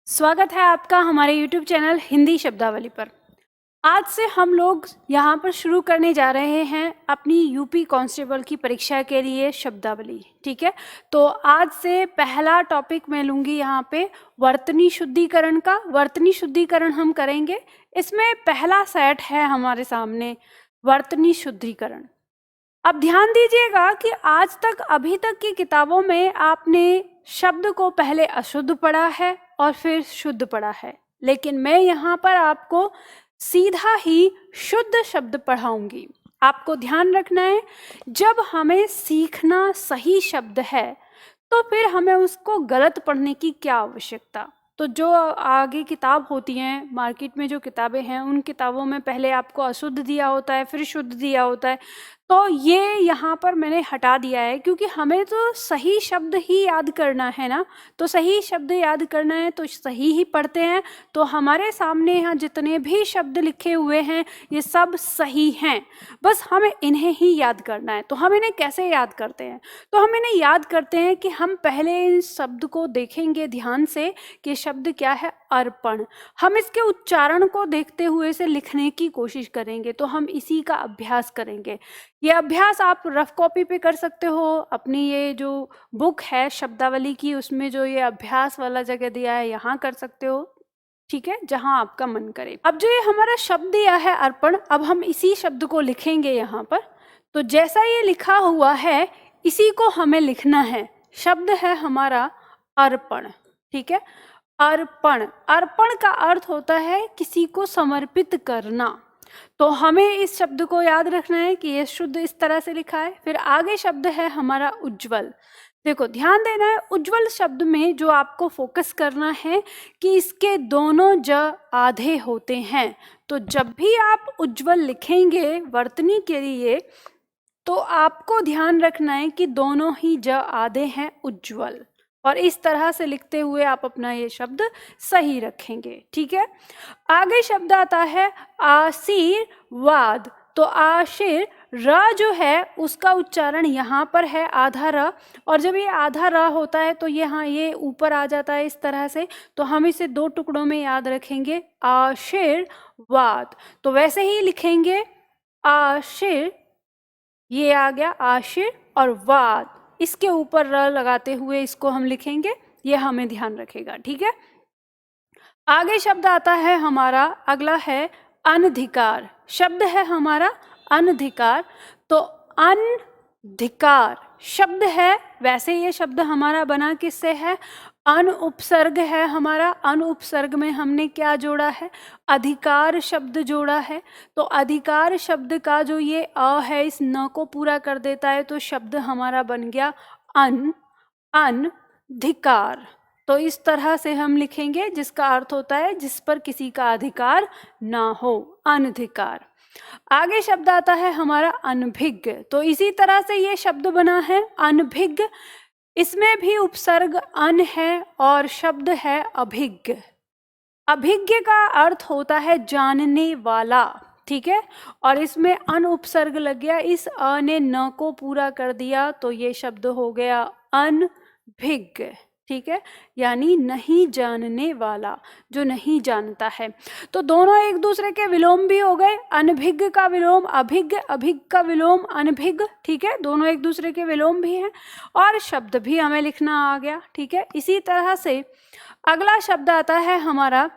स्वागत है आपका हमारे YouTube चैनल हिंदी शब्दावली पर। आज से हम लोग यहाँ पर शुरू करने जा रहे हैं अपनी यूपी कांस्टेबल की परीक्षा के लिए शब्दावली। ठीक है, तो आज से पहला टॉपिक मैं लूँगी यहाँ पे वर्तनी शुद्धिकरण का। वर्तनी शुद्धिकरण हम करेंगे। इसमें पहला सेट है हमारे सामने वर्तनी शुद्धिकरण। अब ध्यान दीजिएगा कि आज तक अभी तक की किताबों में आपने शब्द को पहले अशुद्ध पढ़ा है और फिर शुद्ध पढ़ा है, लेकिन मैं यहाँ पर आपको सीधा ही शुद्ध शब्द पढ़ाऊंगी। आपको ध्यान रखना है, जब हमें सीखना सही शब्द है तो फिर हमें उसको गलत पढ़ने की क्या आवश्यकता। तो जो आगे किताब होती हैं, मार्केट में जो किताबें हैं, उन किताबों में पहले आपको अशुद्ध दिया होता है, फिर शुद्ध दिया होता है। तो ये यहाँ पर मैंने हटा दिया है, क्योंकि हमें तो सही शब्द ही याद करना है ना। तो सही शब्द याद करना है तो सही ही पढ़ते हैं। तो हमारे सामने यहाँ जितने भी शब्द लिखे हुए हैं ये सब सही हैं, बस हमें इन्हें ही याद करना है। तो हम इन्हें कैसे याद करते हैं? तो हम इन्हें याद करते हैं कि हम पहले इस शब्द को देखेंगे ध्यान से कि शब्द क्या है, अर्पण। हम इसके उच्चारण को देखते हुए इसे लिखने की कोशिश करेंगे। तो हम इसी का अभ्यास करेंगे। ये अभ्यास आप रफ कॉपी पे कर सकते हो। अपनी ये जो बुक है शब्दावली की, उसमें जो ये अभ्यास वाला जगह दिया है यहाँ कर सकते हो। ठीक है, जहां आपका मन करे। अब जो ये हमारा शब्द दिया है अर्पण, अब हम इसी शब्द को लिखेंगे यहाँ पर। तो जैसा ये लिखा हुआ है इसी को हमें लिखना है। शब्द है हमारा अर्पण। ठीक है, अर्पण। अर्पण का अर्थ होता है किसी को समर्पित करना। तो हमें इस शब्द को याद रखना है कि ये शुद्ध इस तरह से लिखा है। फिर आगे शब्द है हमारा उज्जवल। देखो ध्यान देना है, उज्जवल शब्द में जो आपको फोकस करना है कि इसके दोनों ज आधे होते हैं। तो जब भी आप उज्जवल लिखेंगे वर्तनी के लिए तो आपको ध्यान रखना है कि दोनों ही ज आधे हैं, उज्जवल। और इस तरह से लिखते हुए आप अपना ये शब्द सही रखेंगे। ठीक है, आगे शब्द आता है आशीर्वाद। तो आशीर र जो है उसका उच्चारण यहाँ पर है आधा र, और जब ये आधा र होता है तो यहाँ ये ऊपर आ जाता है इस तरह से। तो हम इसे दो टुकड़ों में याद रखेंगे, आशीर्वाद। तो वैसे ही लिखेंगे आशीर, ये आ गया आशीर, और वाद इसके ऊपर र लगाते हुए इसको हम लिखेंगे। ये हमें ध्यान रखेगा। ठीक है, आगे शब्द आता है हमारा, अगला है अनधिकार। शब्द है हमारा अनधिकार। तो अनधिकार शब्द है, वैसे ये शब्द हमारा बना किससे है, अन उपसर्ग है हमारा। अन उपसर्ग में हमने क्या जोड़ा है, अधिकार शब्द जोड़ा है। तो अधिकार शब्द का जो ये अ है इस न को पूरा कर देता है, तो शब्द हमारा बन गया अनधिकार। तो इस तरह से हम लिखेंगे, जिसका अर्थ होता है जिस पर किसी का अधिकार ना हो, अनधिकार। आगे शब्द आता है हमारा अनभिज्ञ। तो इसी तरह से ये शब्द बना है अनभिज्ञ। इसमें भी उपसर्ग अन है और शब्द है अभिज्ञ। अभिज्ञ का अर्थ होता है जानने वाला। ठीक है, और इसमें अन उपसर्ग लग गया, इस अ ने न को पूरा कर दिया, तो ये शब्द हो गया अनभिज्ञ। ठीक है, यानी नहीं जानने वाला, जो नहीं जानता है। तो दोनों एक दूसरे के विलोम भी हो गए, अनभिज्ञ का विलोम अभिज्ञ, अभिज्ञ का विलोम अनभिज्ञ। ठीक है, दोनों एक दूसरे के विलोम भी हैं, और शब्द भी हमें लिखना आ गया। ठीक है, इसी तरह से अगला शब्द आता है हमारा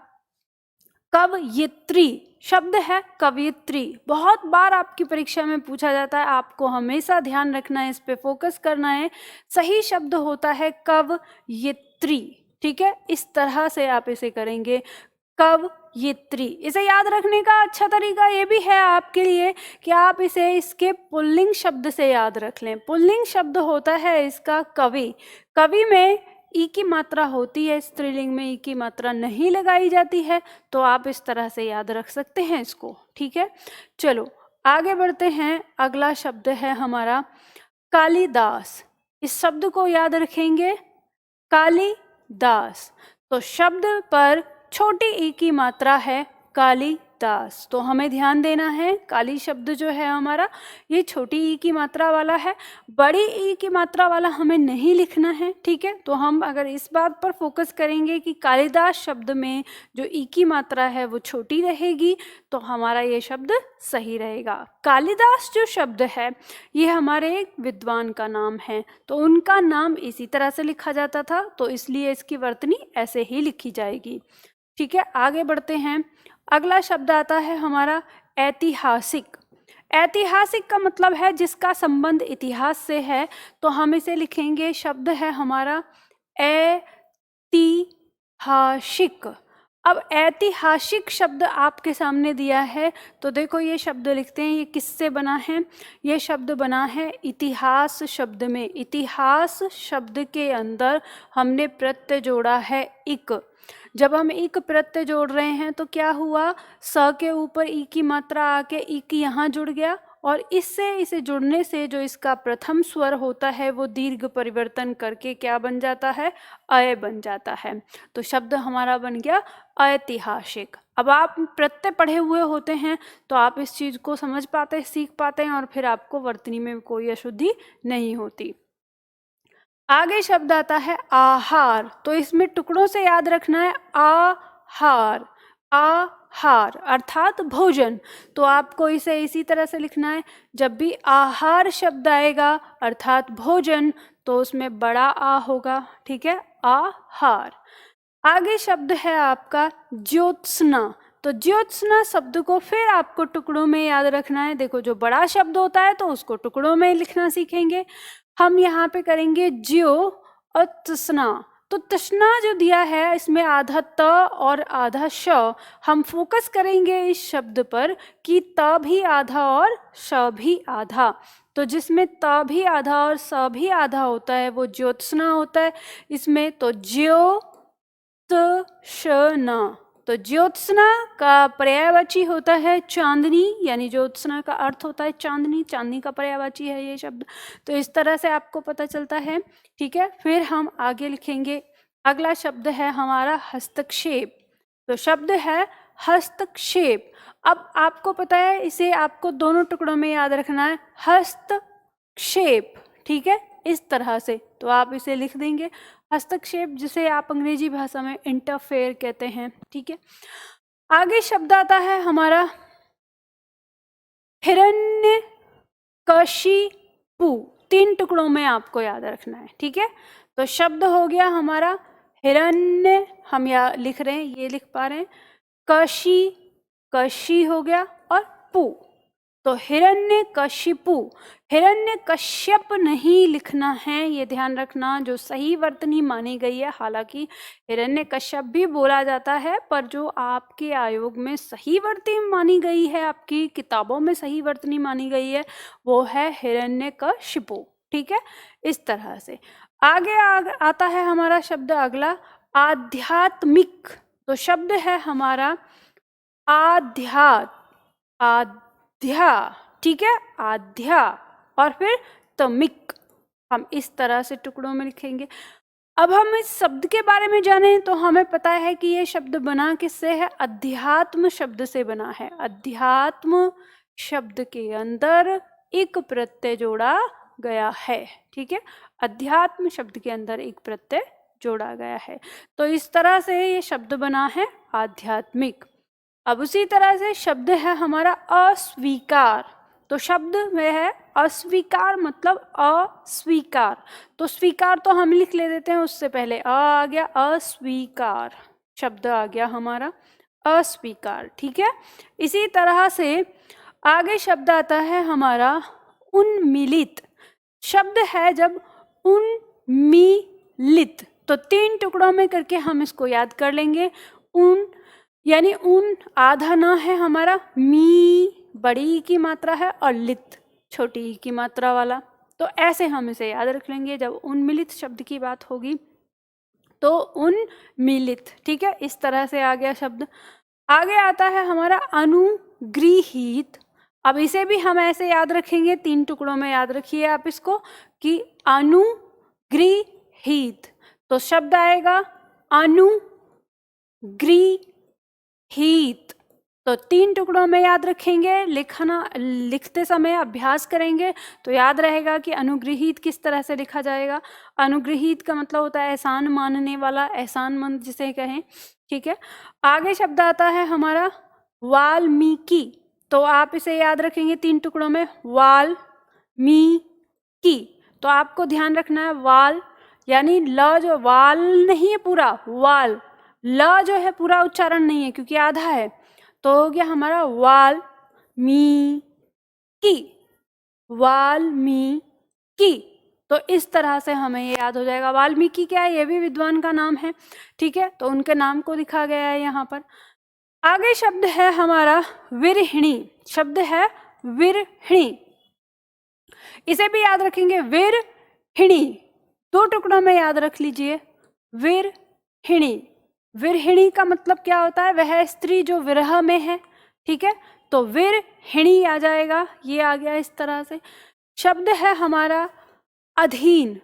कवयित्री। शब्द है कवयित्री। बहुत बार आपकी परीक्षा में पूछा जाता है, आपको हमेशा ध्यान रखना है, इस पे फोकस करना है। सही शब्द होता है कवयित्री। ठीक है, इस तरह से आप इसे करेंगे, कवयित्री। इसे याद रखने का अच्छा तरीका ये भी है आपके लिए कि आप इसे इसके पुल्लिंग शब्द से याद रख लें। पुल्लिंग शब्द होता है इसका कवि। कवि में ई की मात्रा होती है, स्त्रीलिंग में ई की मात्रा नहीं लगाई जाती है। तो आप इस तरह से याद रख सकते हैं इसको। ठीक है, चलो आगे बढ़ते हैं। अगला शब्द है हमारा कालिदास। इस शब्द को याद रखेंगे, कालिदास। तो शब्द पर छोटी ई की मात्रा है, कालिदास। कालिदास। तो हमें ध्यान देना है, काली शब्द जो है हमारा ये छोटी ई की मात्रा वाला है, बड़ी ई की मात्रा वाला हमें नहीं लिखना है, ठीक है। तो हम अगर इस बात पर फोकस करेंगे कि कालिदास शब्द में जो ई की मात्रा है वो छोटी रहेगी तो हमारा ये शब्द सही रहेगा। कालिदास जो शब्द है ये हमारे एक विद्वान का नाम है, तो उनका नाम इसी तरह से लिखा जाता था, तो इसलिए इसकी वर्तनी ऐसे ही लिखी जाएगी, ठीक है। आगे बढ़ते हैं। अगला शब्द आता है हमारा ऐतिहासिक। ऐतिहासिक का मतलब है जिसका संबंध इतिहास से है, तो हम इसे लिखेंगे, शब्द है हमारा ऐतिहासिक। अब ऐतिहासिक शब्द आपके सामने दिया है, तो देखो ये शब्द लिखते हैं, ये किससे बना है? ये शब्द बना है इतिहास शब्द में। इतिहास शब्द के अंदर हमने प्रत्यय जोड़ा है इक। जब हम इक प्रत्यय जोड़ रहे हैं तो क्या हुआ, स के ऊपर ई की मात्रा आके इक यहाँ जुड़ गया, और इससे इसे जुड़ने से जो इसका प्रथम स्वर होता है वो दीर्घ परिवर्तन करके क्या बन जाता है, अय बन जाता है। तो शब्द हमारा बन गया ऐतिहासिक। अब आप प्रत्यय पढ़े हुए होते हैं तो आप इस चीज को समझ पाते, सीख पाते हैं, और फिर आपको वर्तनी में कोई अशुद्धि नहीं होती। आगे शब्द आता है आहार। तो इसमें टुकड़ों से याद रखना है, आहार, आहार अर्थात भोजन। तो आपको इसे इसी तरह से लिखना है, जब भी आहार शब्द आएगा अर्थात भोजन तो उसमें बड़ा आ होगा, ठीक है, आहार। आगे शब्द है आपका ज्योत्सना। तो ज्योत्सना शब्द को फिर आपको टुकड़ों में याद रखना है। देखो जो बड़ा शब्द होता है तो उसको टुकड़ों में लिखना सीखेंगे। हम यहाँ पे करेंगे ज्यो और तृष्णा। तो तृष्णा जो दिया है इसमें आधा त और आधा श। हम फोकस करेंगे इस शब्द पर कि त भी आधा और श भी आधा। तो जिसमें त भी आधा और स भी आधा होता है वो ज्योत्सना होता है इसमें। तो ज्यो त्षना। तो ज्योत्सना का पर्यायवाची होता है चांदनी, यानी ज्योत्सना का अर्थ होता है चांदनी, चांदनी का पर्यायवाची है ये शब्द। तो इस तरह से आपको पता चलता है, ठीक है। फिर हम आगे लिखेंगे, अगला शब्द है हमारा हस्तक्षेप। तो शब्द है हस्तक्षेप। अब आपको पता है इसे आपको दोनों टुकड़ों में याद रखना है, हस्तक्षेप, ठीक है, इस तरह से। तो आप इसे लिख देंगे हस्तक्षेप, जिसे आप अंग्रेजी भाषा में इंटरफेयर कहते हैं, ठीक है। आगे शब्द आता है हमारा हिरण्यकशिपु। 3 टुकड़ों में आपको याद रखना है, ठीक है। तो शब्द हो गया हमारा हिरण्य, हम यहाँ लिख रहे हैं, ये लिख पा रहे हैं, कशी, कशी हो गया, और पु। तो हिरण्यकशिपु, हिरण्यकश्यप नहीं लिखना है, ये ध्यान रखना। जो सही वर्तनी मानी गई है, हालांकि हिरण्यकश्यप भी बोला जाता है, पर जो आपके आयोग में सही वर्तनी मानी गई है, आपकी किताबों में सही वर्तनी मानी गई है, वो है हिरण्यकशिपु, ठीक है, इस तरह से। आगे आता है हमारा शब्द अगला आध्यात्मिक। तो शब्द है हमारा आध्या, ठीक है, आध्या, और फिर तमिक। हम इस तरह से टुकड़ों में लिखेंगे। अब हम इस शब्द के बारे में जानें तो हमें पता है कि ये शब्द बना किससे है, अध्यात्म शब्द से बना है। अध्यात्म शब्द के अंदर एक प्रत्यय जोड़ा गया है, ठीक है, अध्यात्म शब्द के अंदर एक प्रत्यय जोड़ा गया है। तो इस तरह से ये शब्द बना है आध्यात्मिक। अब उसी तरह से शब्द है हमारा अस्वीकार। तो शब्द में है अस्वीकार, मतलब अस्वीकार। तो स्वीकार तो हम लिख ले देते हैं, उससे पहले आ गया, अस्वीकार शब्द आ गया हमारा अस्वीकार, ठीक है। इसी तरह से आगे शब्द आता है हमारा उन्मीलित। शब्द है जब उन्मीलित, तो 3 टुकड़ों में करके हम इसको याद कर लेंगे। उन यानी उन आधा ना है हमारा, मी बड़ी की मात्रा है और लित छोटी की मात्रा वाला। तो ऐसे हम इसे याद रख लेंगे। जब उन्मिलित शब्द की बात होगी तो उन्मिलित, ठीक है, इस तरह से आ गया शब्द। आगे आता है हमारा अनुगृहीत। अब इसे भी हम ऐसे याद रखेंगे, 3 टुकड़ों में याद रखिए आप इसको कि अनुगृहीत। तो शब्द आएगा अनुगृहीत, तो 3 टुकड़ों में याद रखेंगे, लिखते समय अभ्यास करेंगे तो याद रहेगा कि अनुगृहीत किस तरह से लिखा जाएगा। अनुगृहीत का मतलब होता है एहसान मानने वाला, एहसानमंद जिसे कहें, ठीक है। आगे शब्द आता है हमारा वाल्मीकि, तो आप इसे याद रखेंगे 3 टुकड़ों में, वाल्मीकि। तो आपको ध्यान रखना है वाल यानी ल जो वाल नहीं है पूरा, वाल, ल जो है पूरा उच्चारण नहीं है क्योंकि आधा है, तो हो गया हमारा वाल्मीकि, वाल्मीकि। तो इस तरह से हमें ये याद हो जाएगा। वाल्मीकि क्या है, ये भी विद्वान का नाम है, ठीक है, तो उनके नाम को लिखा गया है यहाँ पर। आगे शब्द है हमारा विरहिणी, शब्द है विरहिणी, इसे भी याद रखेंगे, विरहिणी, 2 टुकड़ों में याद रख लीजिए, विरहिणी। विरहिणी का मतलब क्या होता है, वह स्त्री जो विरह में है, ठीक है, तो विरहिणी आ जाएगा, ये आ गया इस तरह से। शब्द है हमारा अधीन,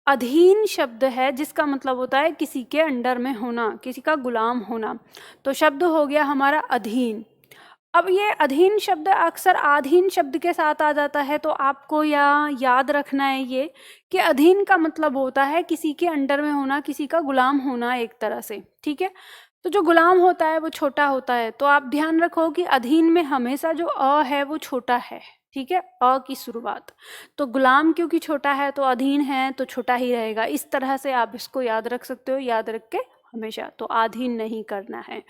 अधीन शब्द है जिसका मतलब होता है किसी के अंडर में होना, किसी का गुलाम होना, तो शब्द हो गया हमारा अधीन। अब ये अधीन शब्द अक्सर आधीन शब्द के साथ आ जाता है, तो आपको यहाँ याद रखना है ये कि अधीन का मतलब होता है किसी के अंडर में होना, किसी का गुलाम होना एक तरह से, ठीक है। तो जो गुलाम होता है वो छोटा होता है, तो आप ध्यान रखो कि अधीन में हमेशा जो अ है वो छोटा है, ठीक है, अ की शुरुआत। तो गुलाम क्योंकि छोटा है तो अधीन है तो छोटा ही रहेगा, इस तरह से आप इसको याद रख सकते हो, याद रख के हमेशा, तो आधीन नहीं करना है।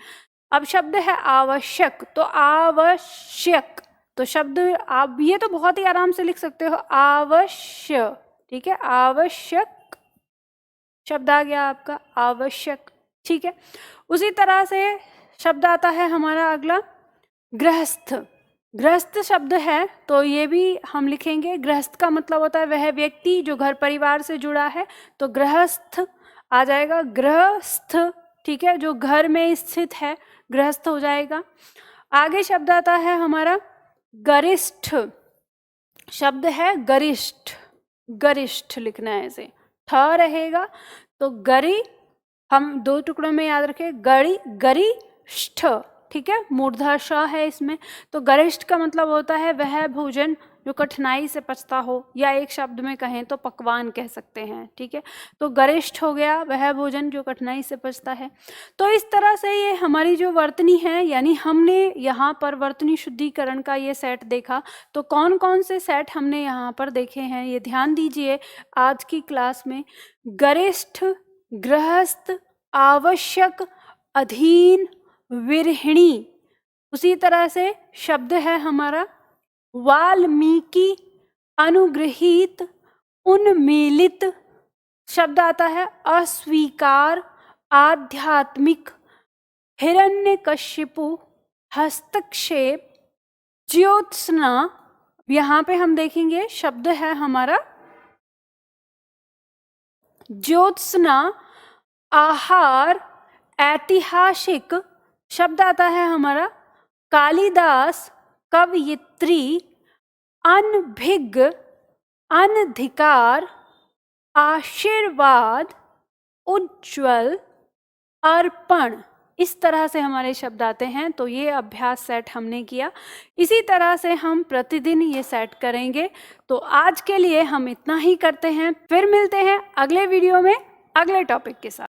अब शब्द है आवश्यक, तो आवश्यक, तो शब्द आप ये तो बहुत ही आराम से लिख सकते हो, आवश्य, ठीक है, आवश्यक शब्द आ गया आपका, आवश्यक, ठीक है। उसी तरह से शब्द आता है हमारा अगला गृहस्थ। गृहस्थ शब्द है तो ये भी हम लिखेंगे, गृहस्थ का मतलब होता है वह व्यक्ति जो घर परिवार से जुड़ा है, तो गृहस्थ आ जाएगा, गृहस्थ, ठीक है, जो घर में स्थित है, गृहस्थ हो जाएगा। आगे शब्द आता है हमारा गरिष्ठ, शब्द है गरिष्ठ, गरिष्ठ लिखना है, इसे ठ रहेगा, तो गरी हम 2 टुकड़ों में याद रखें, गरी, गरिष्ठ, ठीक है, मूर्धा श है इसमें, तो गरिष्ठ का मतलब होता है वह भोजन जो कठिनाई से पचता हो, या एक शब्द में कहें तो पकवान कह सकते हैं, ठीक है, तो गरिष्ठ हो गया वह भोजन जो कठिनाई से पचता है। तो इस तरह से ये हमारी जो वर्तनी है, यानी हमने यहाँ पर वर्तनी शुद्धिकरण का ये सेट देखा, तो कौन कौन से सेट हमने यहाँ पर देखे हैं ये ध्यान दीजिए आज की क्लास में। गरिष्ठ, गृहस्थ, आवश्यक, अधीन, विरहिणी, उसी तरह से शब्द है हमारा वाल्मीकि, अनुगृहीत, उन्मीलित, शब्द आता है अस्वीकार, आध्यात्मिक, हिरण्यकशिपु, हस्तक्षेप, ज्योत्सना, यहाँ पे हम देखेंगे शब्द है हमारा ज्योत्सना, आहार, ऐतिहासिक, शब्द आता है हमारा कालिदास, कवयित्री, अनभिज्ञ, अनधिकार, आशीर्वाद, उज्ज्वल, अर्पण, इस तरह से हमारे शब्द आते हैं। तो ये अभ्यास सेट हमने किया, इसी तरह से हम प्रतिदिन ये सेट करेंगे। तो आज के लिए हम इतना ही करते हैं, फिर मिलते हैं अगले वीडियो में अगले टॉपिक के साथ।